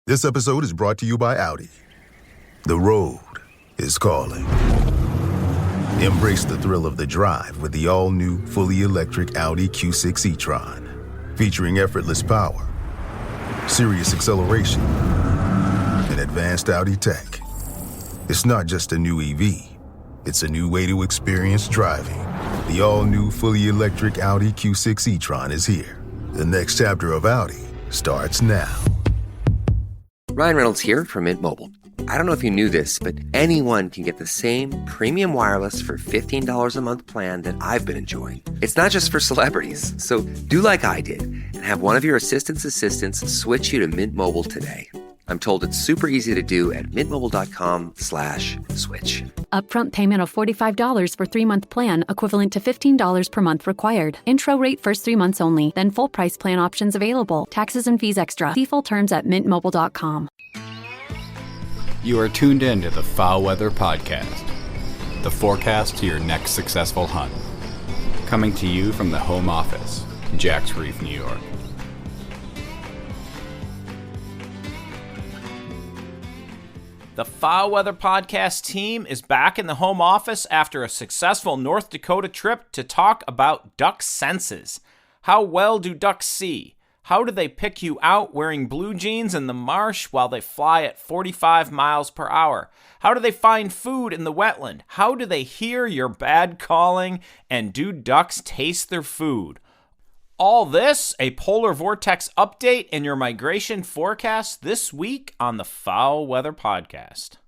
This episode is brought to you by Audi. The road is calling. Embrace the thrill of the drive with the all-new, fully electric Audi Q6 e-tron. Featuring effortless power, serious acceleration, and advanced Audi tech. It's not just a new EV. It's a new way to experience driving. The all-new, fully electric Audi Q6 e-tron is here. The next chapter of Audi starts now. Ryan Reynolds here from Mint Mobile. I don't know if you knew this, but anyone can get the same premium wireless for $15 a month plan that I've been enjoying. It's not just for celebrities. So do like I did and have one of your assistants switch you to Mint Mobile today. I'm told it's super easy to do at mintmobile.com/switch. Upfront payment of $45 for 3-month plan, equivalent to $15 per month required. Intro rate first 3 months only, then full price plan options available. Taxes and fees extra. See full terms at mintmobile.com. You are tuned in to the FowlWeather Podcast, the forecast to your next successful hunt. Coming to you from the home office, Jack's Reef, New York. The FowlWeather Podcast team is back in the home office after a successful North Dakota trip to talk about duck senses. How well do ducks see? How do they pick you out wearing blue jeans in the marsh while they fly at 45 miles per hour? How do they find food in the wetland? How do they hear your bad calling? And do ducks taste their food? All this, a polar vortex update, and your migration forecast this week on the FowlWeather Podcast.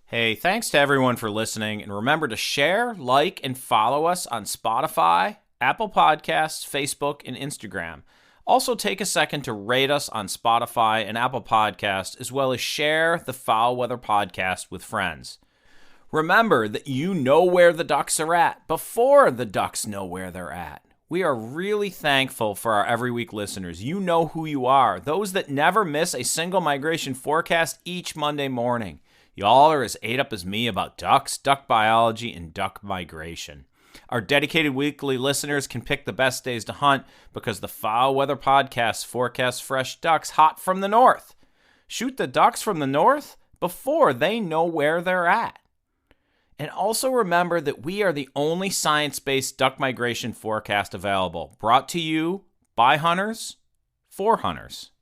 Hey, thanks to everyone for listening, and remember to share, like, and follow us on Spotify, Apple Podcasts, Facebook, and Instagram. Also, take a second to rate us on Spotify and Apple Podcasts, as well as share the FowlWeather Podcast with friends. Remember that you know where the ducks are at before the ducks know where they're at. We are really thankful for our every week listeners. You know who you are. Those that never miss a single migration forecast each Monday morning. Y'all are as ate up as me about ducks, duck biology, and duck migration. Our dedicated weekly listeners can pick the best days to hunt because the FowlWeather Podcast forecasts fresh ducks hot from the north. Shoot the ducks from the north before they know where they're at. And also remember that we are the only science-based duck migration forecast available, brought to you by hunters, for hunters.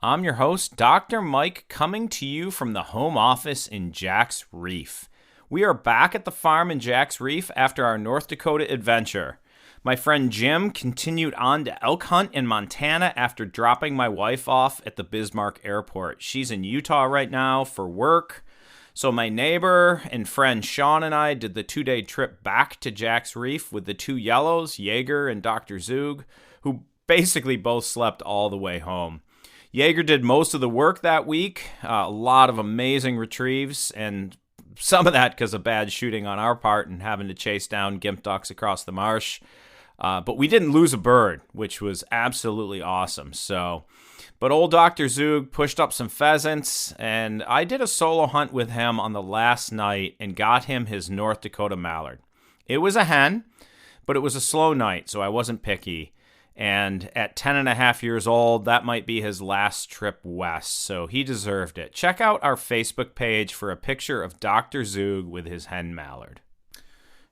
I'm your host, Dr. Mike, coming to you from the home office in Jack's Reef. We are back at the farm in Jack's Reef after our North Dakota adventure. My friend Jim continued on to elk hunt in Montana after dropping my wife off at the Bismarck Airport. She's in Utah right now for work. So my neighbor and friend Sean and I did the 2-day trip back to Jack's Reef with the two yellows, Jaeger and Dr. Zug, who basically both slept all the way home. Jaeger did most of the work that week, a lot of amazing retrieves, and some of that because of bad shooting on our part and having to chase down gimp ducks across the marsh. But we didn't lose a bird, which was absolutely awesome. But old Dr. Zug pushed up some pheasants, and I did a solo hunt with him on the last night and got him his North Dakota mallard. It was a hen, but it was a slow night, so I wasn't picky. And at 10 and a half years old, that might be his last trip west, so he deserved it. Check out our Facebook page for a picture of Dr. Zug with his hen mallard.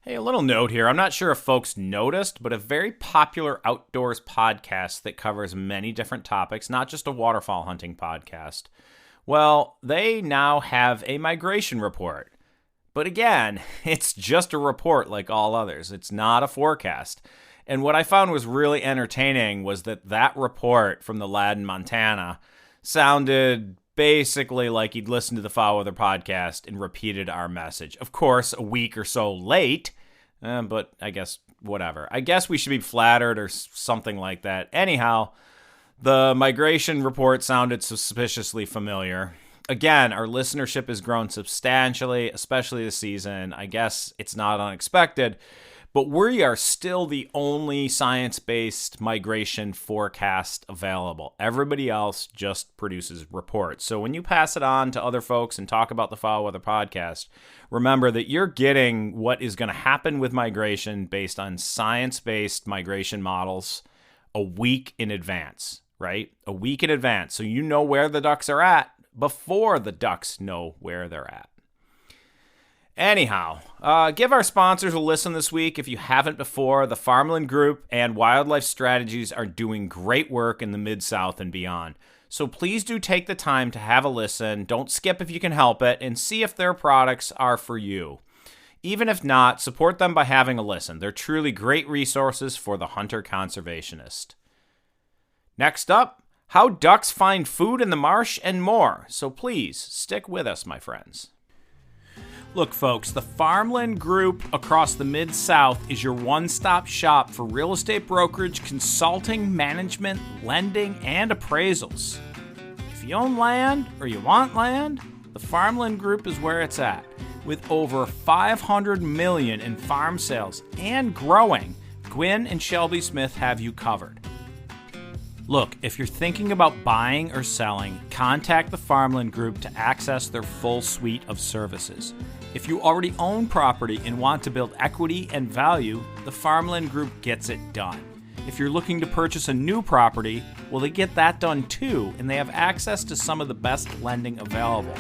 Hey, a little note here. I'm not sure if folks noticed, but a very popular outdoors podcast that covers many different topics, not just a waterfowl hunting podcast. Well, they now have a migration report. But again, it's just a report like all others. It's not a forecast. And what I found was really entertaining was that report from the lad in Montana sounded basically like he'd listened to the FowlWeather Podcast and repeated our message. Of course, a week or so late, but I guess whatever. I guess we should be flattered or something like that. Anyhow, the migration report sounded suspiciously familiar. Again, our listenership has grown substantially, especially this season. I guess it's not unexpected. But we are still the only science-based migration forecast available. Everybody else just produces reports. So when you pass it on to other folks and talk about the FowlWeather Podcast, remember that you're getting what is going to happen with migration based on science-based migration models a week in advance. right? A week in advance, so you know where the ducks are at before the ducks know where they're at. Anyhow, give our sponsors a listen this week if you haven't before. The Farmland Group and Wildlife Strategies are doing great work in the Mid-South and beyond. So please do take the time to have a listen. Don't skip if you can help it, and see if their products are for you. Even if not, support them by having a listen. They're truly great resources for the hunter-conservationist. Next up, how ducks find food in the marsh and more. So please, stick with us, my friends. Look, folks, the Farmland Group across the Mid-South is your one-stop shop for real estate brokerage, consulting, management, lending, and appraisals. If you own land or you want land, the Farmland Group is where it's at. With over $500 million in farm sales and growing, Gwynn and Shelby Smith have you covered. Look, if you're thinking about buying or selling, contact the Farmland Group to access their full suite of services. If you already own property and want to build equity and value, the Farmland Group gets it done. If you're looking to purchase a new property, well, they get that done too, and they have access to some of the best lending available.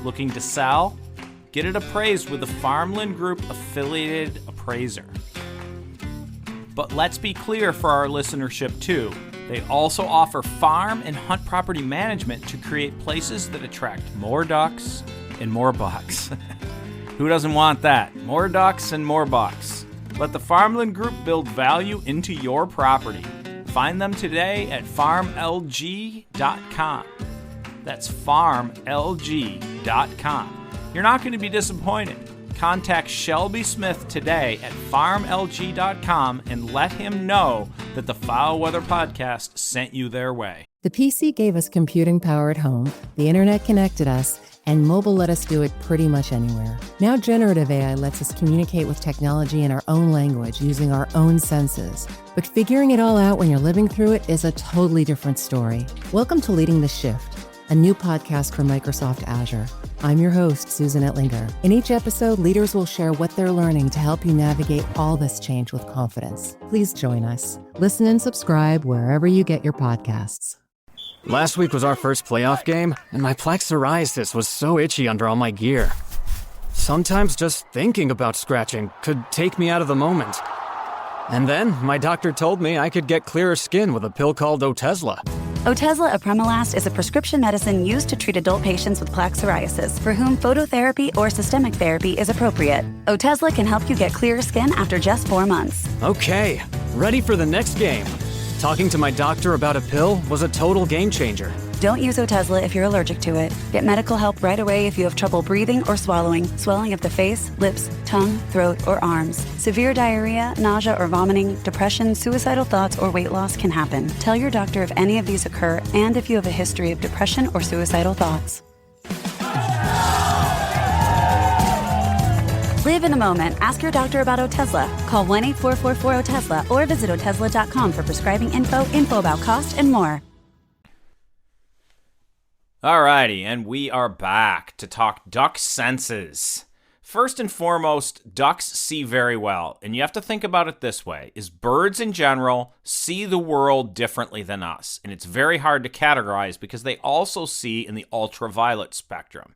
Looking to sell? Get it appraised with the Farmland Group affiliated appraiser. But let's be clear for our listenership too. They also offer farm and hunt property management to create places that attract more ducks and more bucks. Who doesn't want that? More ducks and more bucks. Let the Farmland Group build value into your property. Find them today at farmlg.com. That's farmlg.com. You're not going to be disappointed. Contact Shelby Smith today at farmlg.com and let him know that the Foul Weather Podcast sent you their way. The PC gave us computing power at home, the internet connected us, and mobile let us do it pretty much anywhere. Now generative AI lets us communicate with technology in our own language using our own senses. But figuring it all out when you're living through it is a totally different story. Welcome to Leading the Shift, a new podcast from Microsoft Azure. I'm your host, Susan Ettlinger. In each episode, leaders will share what they're learning to help you navigate all this change with confidence. Please join us. Listen and subscribe wherever you get your podcasts. Last week was our first playoff game, and my plaque psoriasis was so itchy under all my gear. Sometimes just thinking about scratching could take me out of the moment. And then my doctor told me I could get clearer skin with a pill called Otezla. Otezla apremilast is a prescription medicine used to treat adult patients with plaque psoriasis for whom phototherapy or systemic therapy is appropriate. Otezla can help you get clearer skin after just 4 months. Okay, ready for the next game. Talking to my doctor about a pill was a total game changer. Don't use Otezla if you're allergic to it. Get medical help right away if you have trouble breathing or swallowing, swelling of the face, lips, tongue, throat, or arms. Severe diarrhea, nausea or vomiting, depression, suicidal thoughts, or weight loss can happen. Tell your doctor if any of these occur and if you have a history of depression or suicidal thoughts. Live in the moment. Ask your doctor about Otezla. Call 1-844-4-OTEZLA or visit Otezla.com for prescribing info about cost, and more. Alrighty, and we are back to talk duck senses. First and foremost, ducks see very well, and you have to think about it this way, is birds in general see the world differently than us, and it's very hard to categorize because they also see in the ultraviolet spectrum.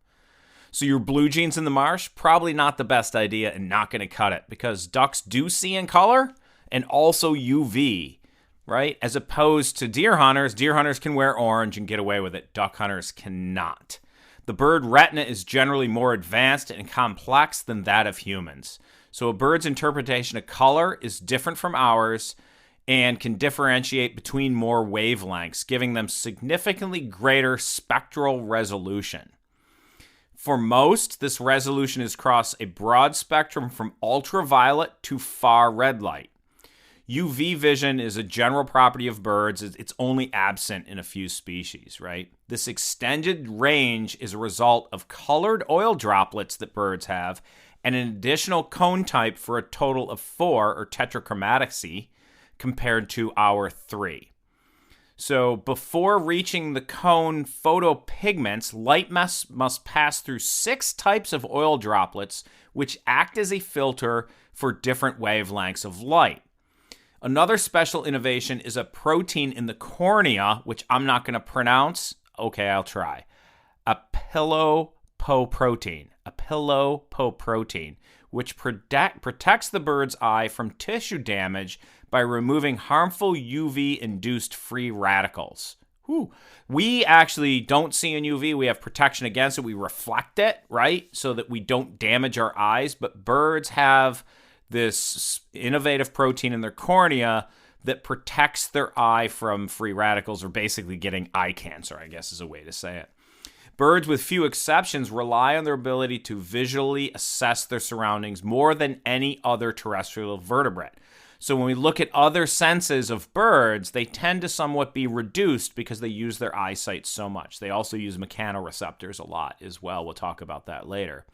So your blue jeans in the marsh, probably not the best idea and not going to cut it because ducks do see in color and also UV, right? As opposed to deer hunters can wear orange and get away with it. Duck hunters cannot. The bird retina is generally more advanced and complex than that of humans. So a bird's interpretation of color is different from ours and can differentiate between more wavelengths, giving them significantly greater spectral resolution. For most, this resolution is across a broad spectrum from ultraviolet to far red light. UV vision is a general property of birds. It's only absent in a few species, right? This extended range is a result of colored oil droplets that birds have and an additional cone type for a total of 4, or tetrachromacy, compared to our 3. So before reaching the cone photopigments, light must pass through 6 types of oil droplets, which act as a filter for different wavelengths of light. Another special innovation is a protein in the cornea, which I'm not going to pronounce. Okay, I'll try. A pilopoprotein, which protects the bird's eye from tissue damage by removing harmful UV-induced free radicals. We actually don't see in UV. We have protection against it. We reflect it, right, so that we don't damage our eyes. But birds have this innovative protein in their cornea that protects their eye from free radicals, or basically getting eye cancer, I guess is a way to say it. Birds, with few exceptions, rely on their ability to visually assess their surroundings more than any other terrestrial vertebrate. So when we look at other senses of birds, they tend to somewhat be reduced because they use their eyesight so much. They also use mechanoreceptors a lot as well. We'll talk about that later.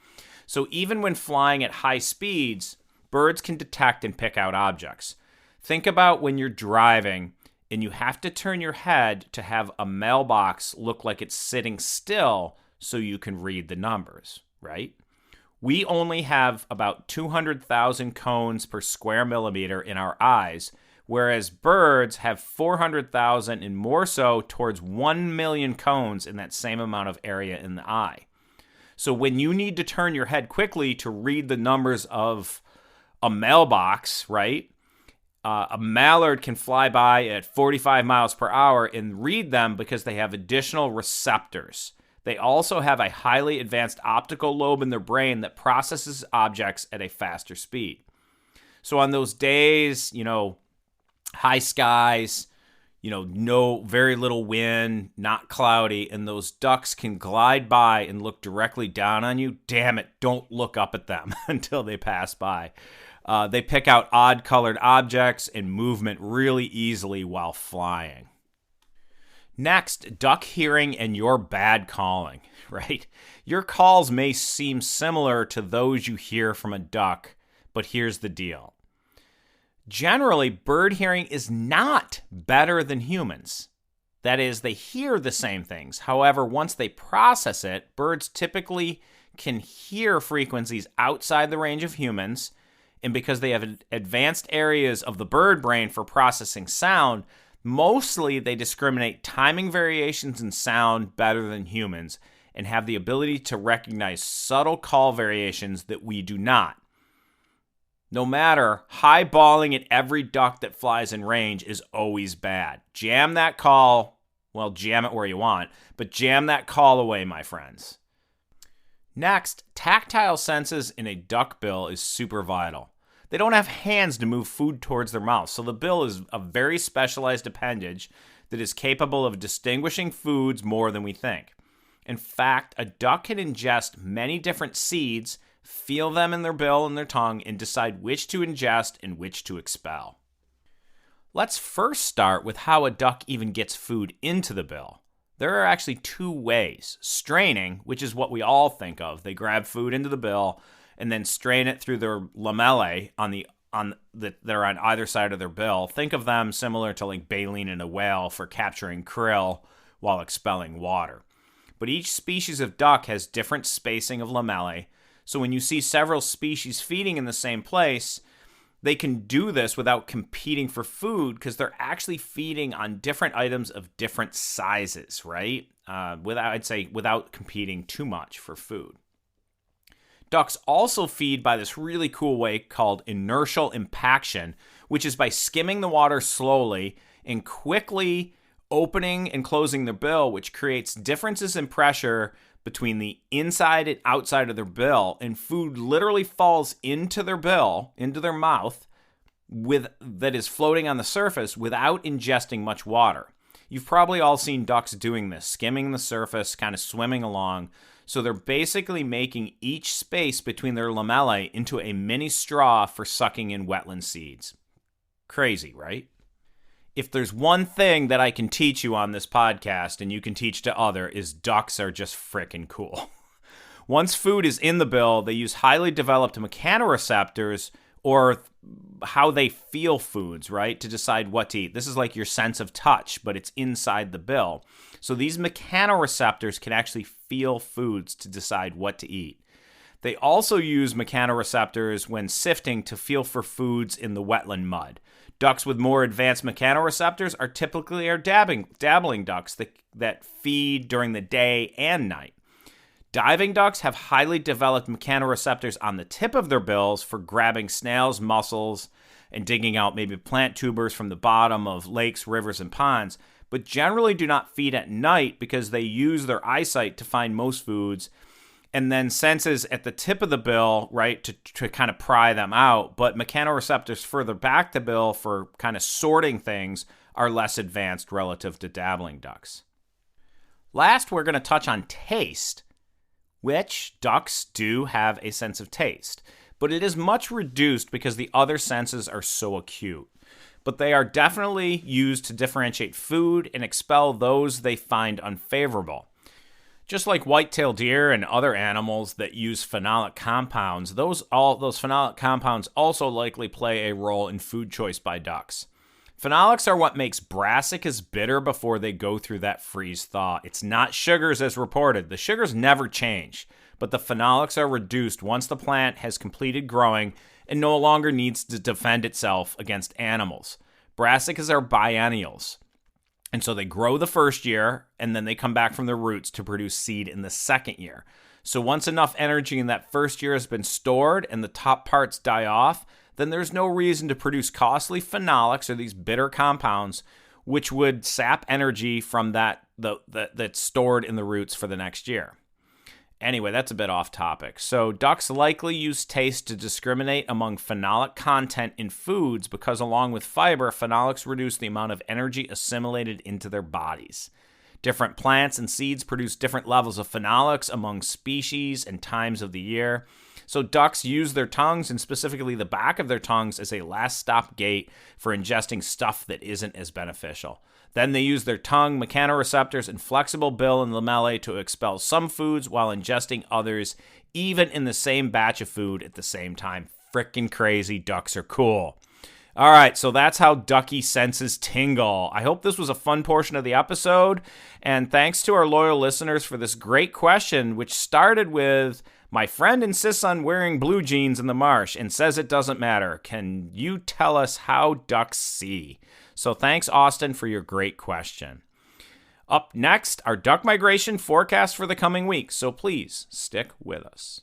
So even when flying at high speeds, birds can detect and pick out objects. Think about when you're driving and you have to turn your head to have a mailbox look like it's sitting still so you can read the numbers, right? We only have about 200,000 cones per square millimeter in our eyes, whereas birds have 400,000 and more so towards 1 million cones in that same amount of area in the eye. So when you need to turn your head quickly to read the numbers of a mailbox, right? A mallard can fly by at 45 miles per hour and read them because they have additional receptors. They also have a highly advanced optical lobe in their brain that processes objects at a faster speed. So on those days, high skies, no very little wind, not cloudy, and those ducks can glide by and look directly down on you, damn it, don't look up at them until they pass by. They pick out odd-colored objects and movement really easily while flying. Next, duck hearing and your bad calling, right? Your calls may seem similar to those you hear from a duck, but here's the deal. Generally, bird hearing is not better than humans. That is, they hear the same things. However, once they process it, birds typically can hear frequencies outside the range of humans, and because they have advanced areas of the bird brain for processing sound, mostly they discriminate timing variations in sound better than humans and have the ability to recognize subtle call variations that we do not. No matter, high-balling at every duck that flies in range is always bad. Jam that call, well, jam it where you want, but jam that call away, my friends. Next, tactile senses in a duck bill is super vital. They don't have hands to move food towards their mouth, so the bill is a very specialized appendage that is capable of distinguishing foods more than we think. In fact, a duck can ingest many different seeds, feel them in their bill and their tongue, and decide which to ingest and which to expel. Let's first start with how a duck even gets food into the bill. There are actually two ways. Straining, which is what we all think of. They grab food into the bill and then strain it through their lamellae that are on either side of their bill. Think of them similar to like baleen in a whale for capturing krill while expelling water. But each species of duck has different spacing of lamellae, so when you see several species feeding in the same place, they can do this without competing for food because they're actually feeding on different items of different sizes, right? Without competing too much for food. Ducks also feed by this really cool way called inertial impaction, which is by skimming the water slowly and quickly opening and closing their bill, which creates differences in pressure between the inside and outside of their bill, and food literally falls into their bill, into their mouth, that is floating on the surface without ingesting much water. You've probably all seen ducks doing this, skimming the surface, kind of swimming along. So they're basically making each space between their lamellae into a mini straw for sucking in wetland seeds. Crazy, right? If there's one thing that I can teach you on this podcast and you can teach to other is ducks are just frickin' cool. Once food is in the bill, they use highly developed mechanoreceptors, or how they feel foods, right, to decide what to eat. This is like your sense of touch, but it's inside the bill. So these mechanoreceptors can actually feel foods to decide what to eat. They also use mechanoreceptors when sifting to feel for foods in the wetland mud. Ducks with more advanced mechanoreceptors are typically dabbling ducks that feed during the day and night. Diving ducks have highly developed mechanoreceptors on the tip of their bills for grabbing snails, mussels, and digging out maybe plant tubers from the bottom of lakes, rivers, and ponds, but generally do not feed at night because they use their eyesight to find most foods and then senses at the tip of the bill, right, to kind of pry them out. But mechanoreceptors further back the bill for kind of sorting things are less advanced relative to dabbling ducks. Last, we're going to touch on taste, which ducks do have a sense of taste, but it is much reduced because the other senses are so acute. But they are definitely used to differentiate food and expel those they find unfavorable. Just like white-tailed deer and other animals that use phenolic compounds, those phenolic compounds also likely play a role in food choice by ducks. Phenolics are what makes brassicas bitter before they go through that freeze-thaw. It's not sugars as reported. The sugars never change, but the phenolics are reduced once the plant has completed growing and no longer needs to defend itself against animals. Brassicas are biennials, and so they grow the first year, and then they come back from their roots to produce seed in the second year. So once enough energy in that first year has been stored and the top parts die off, then there's no reason to produce costly phenolics or these bitter compounds, which would sap energy from that's stored in the roots for the next year. Anyway, that's a bit off topic. So ducks likely use taste to discriminate among phenolic content in foods because along with fiber, phenolics reduce the amount of energy assimilated into their bodies. Different plants and seeds produce different levels of phenolics among species and times of the year. So ducks use their tongues, and specifically the back of their tongues, as a last stop gate for ingesting stuff that isn't as beneficial. Then they use their tongue, mechanoreceptors, and flexible bill and lamellae to expel some foods while ingesting others, even in the same batch of food at the same time. Frickin' crazy. Ducks are cool. All right, so that's how ducky senses tingle. I hope this was a fun portion of the episode, and thanks to our loyal listeners for this great question, which started with, my friend insists on wearing blue jeans in the marsh and says it doesn't matter. Can you tell us how ducks see? So thanks, Austin, for your great question. Up next, our duck migration forecast for the coming week, so please stick with us.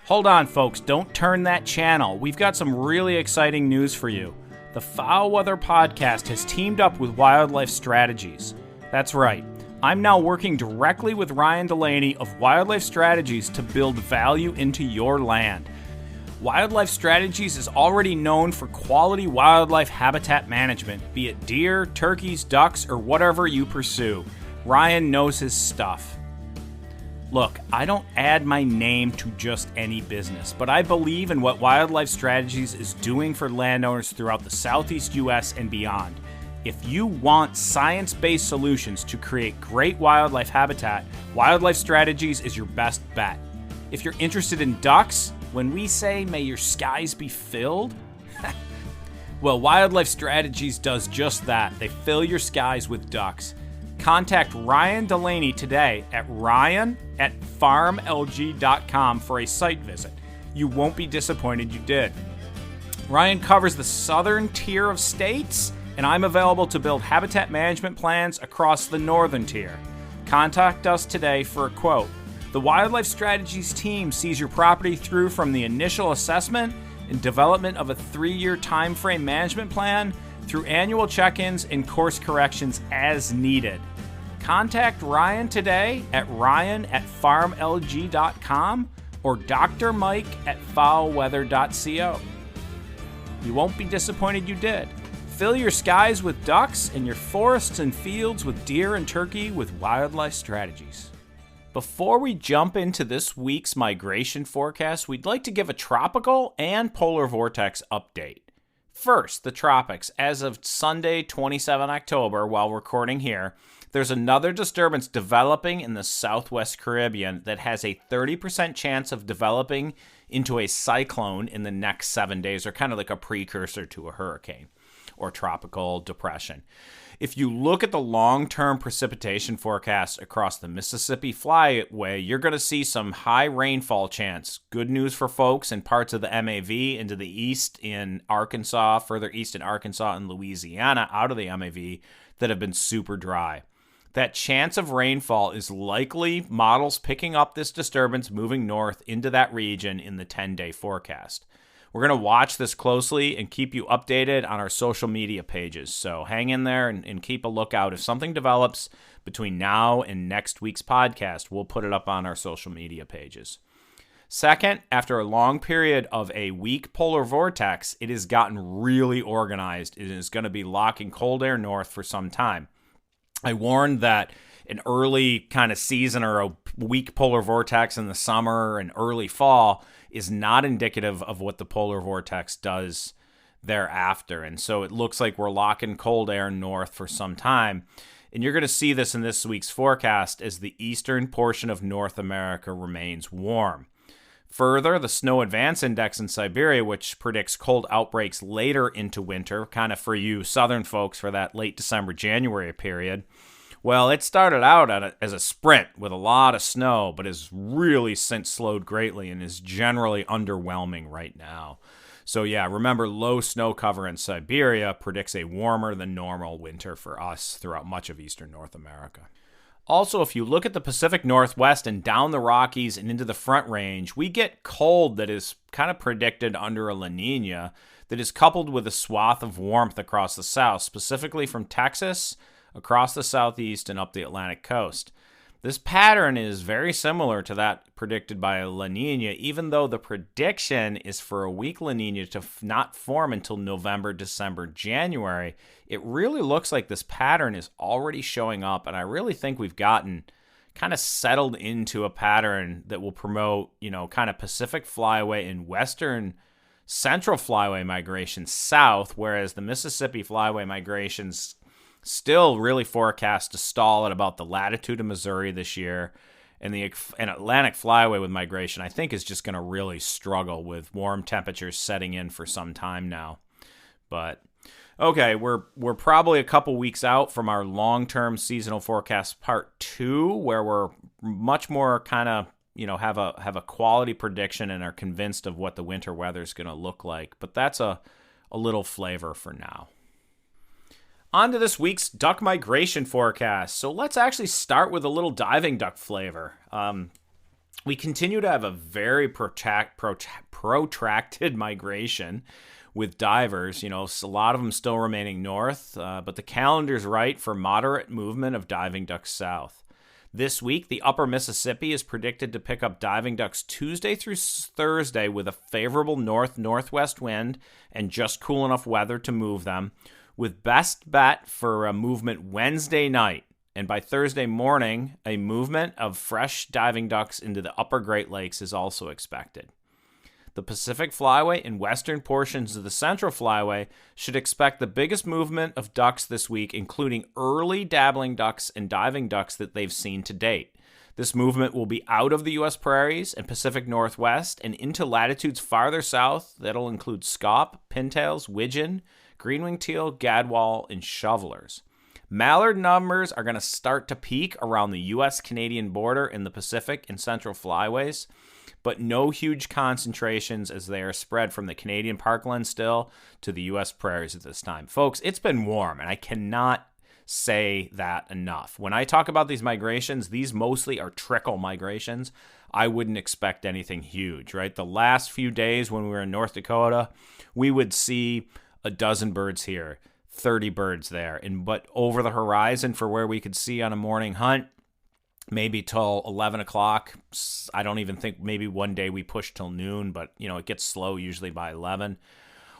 Hold on, folks. Don't turn that channel. We've got some really exciting news for you. The FowlWeather Podcast has teamed up with Wildlife Strategies. That's right. I'm now working directly with Ryan Delaney of Wildlife Strategies to build value into your land. Wildlife Strategies is already known for quality wildlife habitat management, be it deer, turkeys, ducks, or whatever you pursue. Ryan knows his stuff. Look, I don't add my name to just any business, but I believe in what Wildlife Strategies is doing for landowners throughout the Southeast U.S. and beyond. If you want science-based solutions to create great wildlife habitat, Wildlife Strategies is your best bet. If you're interested in ducks, when we say, may your skies be filled, well, Wildlife Strategies does just that. They fill your skies with ducks. Contact Ryan Delaney today at ryan@farmlg.com for a site visit. You won't be disappointed you did. Ryan covers the southern tier of states, and I'm available to build habitat management plans across the northern tier. Contact us today for a quote. The Wildlife Strategies team sees your property through from the initial assessment and development of a 3-year time frame management plan through annual check-ins and course corrections as needed. Contact Ryan today at ryan@farmlg.com or Dr. Mike at FowlWeather.co. You won't be disappointed you did. Fill your skies with ducks and your forests and fields with deer and turkey with Wildlife Strategies. Before we jump into this week's migration forecast, we'd like to give a tropical and polar vortex update. First, the tropics. As of Sunday, 27 October, while recording here, there's another disturbance developing in the southwest Caribbean that has a 30% chance of developing into a cyclone in the next 7 days, or kind of like a precursor to a hurricane or tropical depression. If you look at the long-term precipitation forecast across the Mississippi Flyway, you're going to see some high rainfall chance. Good news for folks in parts of the MAV into the east in Arkansas, further east in Arkansas and Louisiana out of the MAV that have been super dry. That chance of rainfall is likely models picking up this disturbance moving north into that region in the 10-day forecast. We're going to watch this closely and keep you updated on our social media pages. So hang in there and keep a lookout. If something develops between now and next week's podcast, we'll put it up on our social media pages. Second, after a long period of a weak polar vortex, it has gotten really organized. It is going to be locking cold air north for some time. I warned that an early kind of season or a weak polar vortex in the summer and early fall is not indicative of what the polar vortex does thereafter. And so it looks like we're locking cold air north for some time. And you're going to see this in this week's forecast as the eastern portion of North America remains warm. Further, the Snow Advance Index in Siberia, which predicts cold outbreaks later into winter, kind of for you southern folks for that late December, January period, well, it started out as a sprint with a lot of snow, but has really since slowed greatly and is generally underwhelming right now. So yeah, remember, low snow cover in Siberia predicts a warmer than normal winter for us throughout much of eastern North America. Also, if you look at the Pacific Northwest and down the Rockies and into the Front Range, we get cold that is kind of predicted under a La Nina that is coupled with a swath of warmth across the south, specifically from Texas, across the southeast, and up the Atlantic coast. This pattern is very similar to that predicted by a La Nina, even though the prediction is for a weak La Nina to not form until November, December, January. It really looks like this pattern is already showing up, and I really think we've gotten kind of settled into a pattern that will promote, kind of Pacific Flyway and Western Central Flyway migration south, whereas the Mississippi Flyway migrations still really forecast to stall at about the latitude of Missouri this year. And the Atlantic Flyway with migration, I think, is just going to really struggle with warm temperatures setting in for some time now. But okay, we're probably a couple weeks out from our long-term seasonal forecast part 2, where we're much more kind of, have a quality prediction and are convinced of what the winter weather is going to look like. But that's a little flavor for now. On to this week's duck migration forecast. So let's actually start with a little diving duck flavor. We continue to have a very protracted migration with divers. A lot of them still remaining north, but the calendar's right for moderate movement of diving ducks south. This week, the upper Mississippi is predicted to pick up diving ducks Tuesday through Thursday with a favorable north-northwest wind and just cool enough weather to move them, with best bet for a movement Wednesday night, and by Thursday morning, a movement of fresh diving ducks into the upper Great Lakes is also expected. The Pacific Flyway and western portions of the Central Flyway should expect the biggest movement of ducks this week, including early dabbling ducks and diving ducks that they've seen to date. This movement will be out of the U.S. prairies and Pacific Northwest and into latitudes farther south. That'll include scaup, pintails, widgeon, green-winged teal, gadwall, and shovelers. Mallard numbers are going to start to peak around the U.S.-Canadian border in the Pacific and Central Flyways, but no huge concentrations as they are spread from the Canadian parkland still to the U.S. prairies at this time. Folks, it's been warm, and I cannot say that enough. When I talk about these migrations, these mostly are trickle migrations. I wouldn't expect anything huge, right? The last few days when we were in North Dakota, we would see a dozen birds here, 30 birds there. But over the horizon for where we could see on a morning hunt, maybe till 11 o'clock. I don't even think, maybe one day we pushed till noon, but it gets slow usually by 11.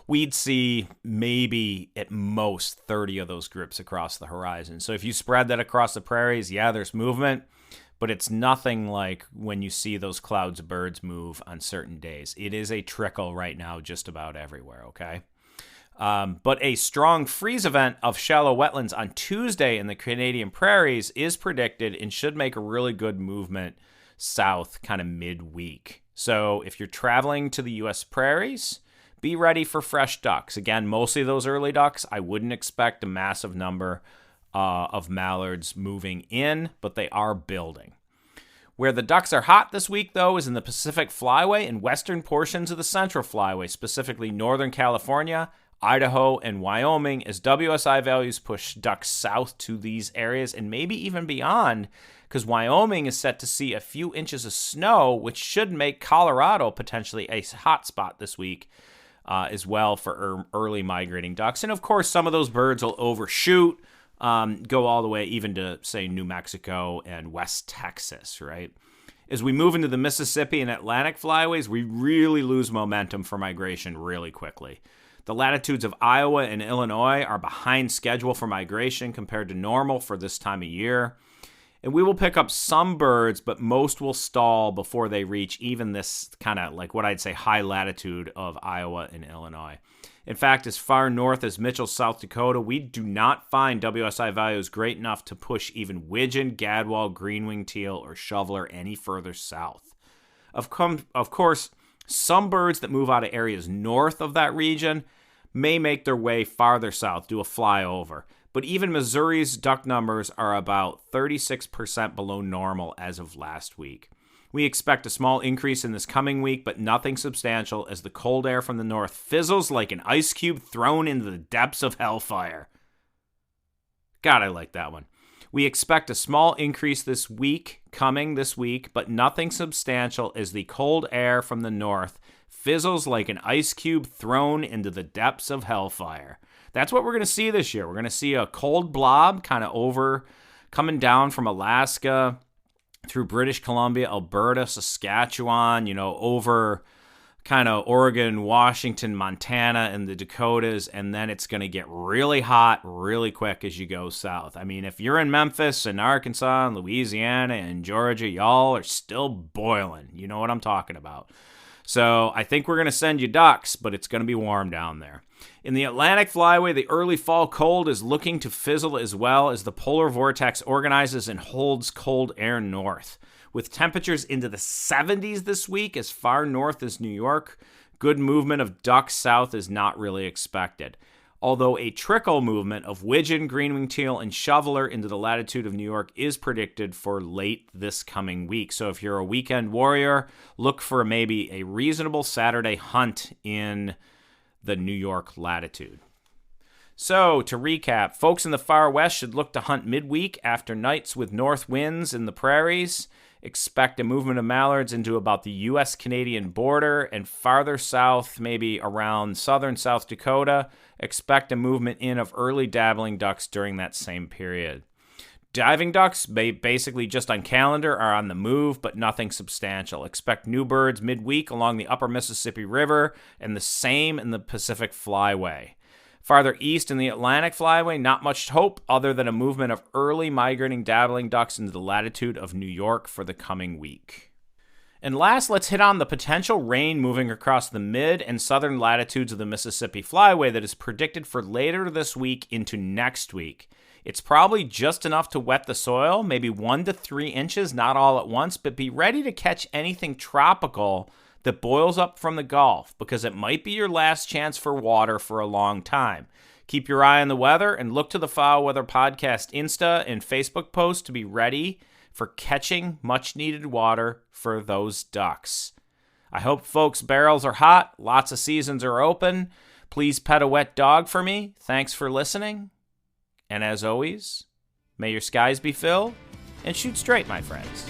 We'd see maybe at most 30 of those groups across the horizon. So if you spread that across the prairies, yeah, there's movement, but it's nothing like when you see those clouds of birds move on certain days. It is a trickle right now just about everywhere, okay? But a strong freeze event of shallow wetlands on Tuesday in the Canadian prairies is predicted and should make a really good movement south kind of midweek. So if you're traveling to the U.S. prairies, be ready for fresh ducks. Again, mostly those early ducks. I wouldn't expect a massive number of mallards moving in, but they are building. Where the ducks are hot this week, though, is in the Pacific Flyway and western portions of the Central Flyway, specifically Northern California, Idaho, and Wyoming, as WSI values push ducks south to these areas and maybe even beyond, because Wyoming is set to see a few inches of snow, which should make Colorado potentially a hot spot this week as well for early migrating ducks. And of course, some of those birds will overshoot, go all the way even to, say, New Mexico and West Texas, right? As we move into the Mississippi and Atlantic flyways, we really lose momentum for migration really quickly. The latitudes of Iowa and Illinois are behind schedule for migration compared to normal for this time of year. And we will pick up some birds, but most will stall before they reach even this kind of like what I'd say high latitude of Iowa and Illinois. In fact, as far north as Mitchell, South Dakota, we do not find WSI values great enough to push even widgeon, gadwall, green-winged teal, or shoveler any further south. Of course, some birds that move out of areas north of that region may make their way farther south, do a flyover. But even Missouri's duck numbers are about 36% below normal as of last week. We expect a small increase in this coming week, but nothing substantial as the cold air from the north fizzles like an ice cube thrown into the depths of hellfire. God, I like that one. We expect a small increase coming this week, but nothing substantial as the cold air from the north fizzles like an ice cube thrown into the depths of hellfire. That's what we're going to see this year. We're going to see a cold blob kind of coming down from Alaska through British Columbia, Alberta, Saskatchewan, over kind of Oregon, Washington, Montana, and the Dakotas, and then it's going to get really hot really quick as you go south. I mean, if you're in Memphis and Arkansas and Louisiana and Georgia, y'all are still boiling. You know what I'm talking about. So I think we're going to send you ducks, but it's going to be warm down there. In the Atlantic Flyway, the early fall cold is looking to fizzle as well as the polar vortex organizes and holds cold air north. With temperatures into the 70s this week as far north as New York, good movement of ducks south is not really expected. Although a trickle movement of widgeon, green-winged teal, and shoveler into the latitude of New York is predicted for late this coming week. So if you're a weekend warrior, look for maybe a reasonable Saturday hunt in the New York latitude. So to recap, folks in the far west should look to hunt midweek after nights with north winds in the prairies. Expect a movement of mallards into about the U.S.-Canadian border, and farther south, maybe around southern South Dakota, expect a movement in of early dabbling ducks during that same period. Diving ducks, basically just on calendar, are on the move, but nothing substantial. Expect new birds midweek along the upper Mississippi River, and the same in the Pacific Flyway. Farther east in the Atlantic Flyway, not much hope other than a movement of early migrating dabbling ducks into the latitude of New York for the coming week. And last, let's hit on the potential rain moving across the mid and southern latitudes of the Mississippi Flyway that is predicted for later this week into next week. It's probably just enough to wet the soil, maybe 1 to 3 inches, not all at once, but be ready to catch anything tropical that boils up from the Gulf, because it might be your last chance for water for a long time. Keep your eye on the weather and look to the FowlWeather Podcast Insta and Facebook post to be ready for catching much-needed water for those ducks. I hope folks' barrels are hot, lots of seasons are open. Please pet a wet dog for me. Thanks for listening. And as always, may your skies be filled and shoot straight, my friends.